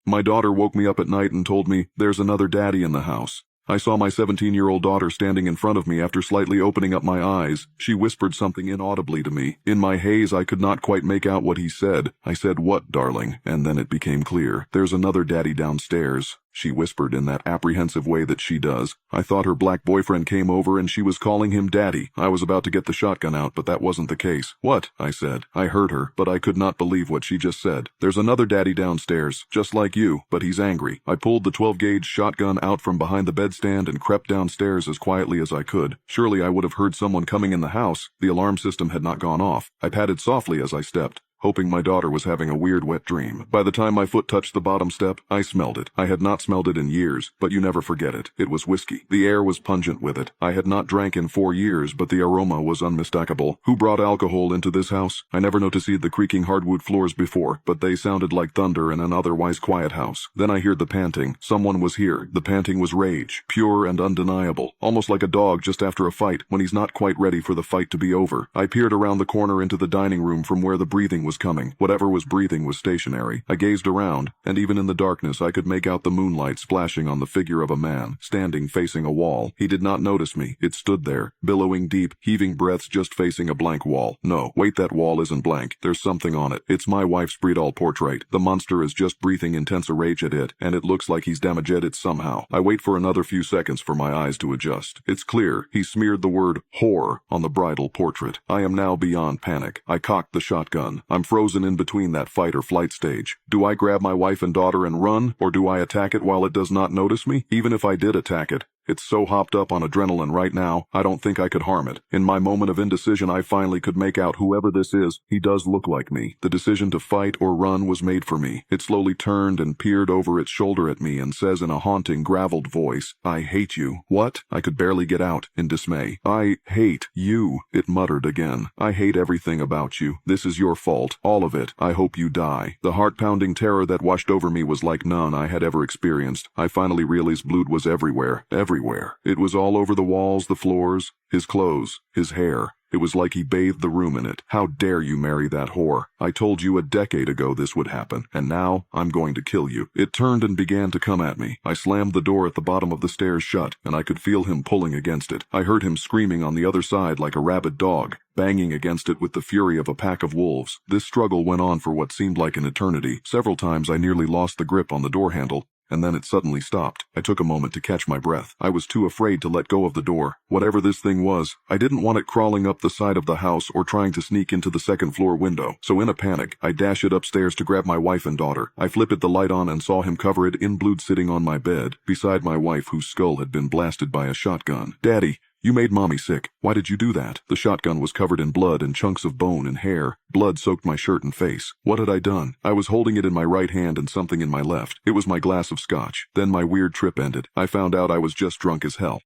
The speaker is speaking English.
My daughter woke me up at night and told me, "There's another daddy in the house." I saw my 17-year-old daughter standing in front of me after slightly opening up my eyes. She whispered something inaudibly to me. In my haze, I could not quite make out what he said. I said, "What, darling?" And then it became clear. "There's another daddy downstairs," she whispered in that apprehensive way that she does. I thought her black boyfriend came over and she was calling him daddy. I was about to get the shotgun out, but that wasn't the case. "What?" I said. I heard her, but I could not believe what she just said. "There's another daddy downstairs, just like you, but he's angry." I pulled the 12-gauge shotgun out from behind the bedstand and crept downstairs as quietly as I could. Surely I would have heard someone coming in the house. The alarm system had not gone off. I padded softly as I stepped, hoping my daughter was having a weird wet dream. By the time my foot touched the bottom step, I smelled it. I had not smelled it in years, but you never forget it. It was whiskey. The air was pungent with it. I had not drank in 4 years, but the aroma was unmistakable. Who brought alcohol into this house? I never noticed the creaking hardwood floors before, but they sounded like thunder in an otherwise quiet house. Then I heard the panting. Someone was here. The panting was rage, pure and undeniable, almost like a dog just after a fight when he's not quite ready for the fight to be over. I peered around the corner into the dining room from where the breathing was coming. Whatever was breathing was stationary. I gazed around, and even in the darkness I could make out the moonlight splashing on the figure of a man, standing facing a wall. He did not notice me. It stood there, billowing deep, heaving breaths just facing a blank wall. No, wait, that wall isn't blank. There's something on it. It's my wife's Bredal portrait. The monster is just breathing intense rage at it, and it looks like he's damaged it somehow. I wait for another few seconds for my eyes to adjust. It's clear. He smeared the word whore on the bridal portrait. I am now beyond panic. I cocked the shotgun. I'm frozen in between that fight or flight stage. Do I grab my wife and daughter and run, or do I attack it while it does not notice me? Even if I did attack it, it's so hopped up on adrenaline right now, I don't think I could harm it. In my moment of indecision, I finally could make out whoever this is. He does look like me. The decision to fight or run was made for me. It slowly turned and peered over its shoulder at me and says in a haunting, graveled voice, "I hate you." What? I could barely get out in dismay. "I hate you," it muttered again. "I hate everything about you. This is your fault. All of it. I hope you die." The heart-pounding terror that washed over me was like none I had ever experienced. I finally realized blood was everywhere. Everywhere. It was all over the walls, the floors, his clothes, his hair. It was like he bathed the room in it. "How dare you marry that whore? I told you a decade ago this would happen, and now I'm going to kill you." It turned and began to come at me. I slammed the door at the bottom of the stairs shut, and I could feel him pulling against it. I heard him screaming on the other side like a rabid dog, banging against it with the fury of a pack of wolves. This struggle went on for what seemed like an eternity. Several times I nearly lost the grip on the door handle, and then it suddenly stopped. I took a moment to catch my breath. I was too afraid to let go of the door. Whatever this thing was, I didn't want it crawling up the side of the house or trying to sneak into the second-floor window. So in a panic, I dashed it upstairs to grab my wife and daughter. I flipped the light on and saw him covered in blood sitting on my bed, beside my wife whose skull had been blasted by a shotgun. "Daddy, you made Mommy sick. Why did you do that?" The shotgun was covered in blood and chunks of bone and hair. Blood soaked my shirt and face. What had I done? I was holding it in my right hand and something in my left. It was my glass of scotch. Then my weird trip ended. I found out I was just drunk as hell.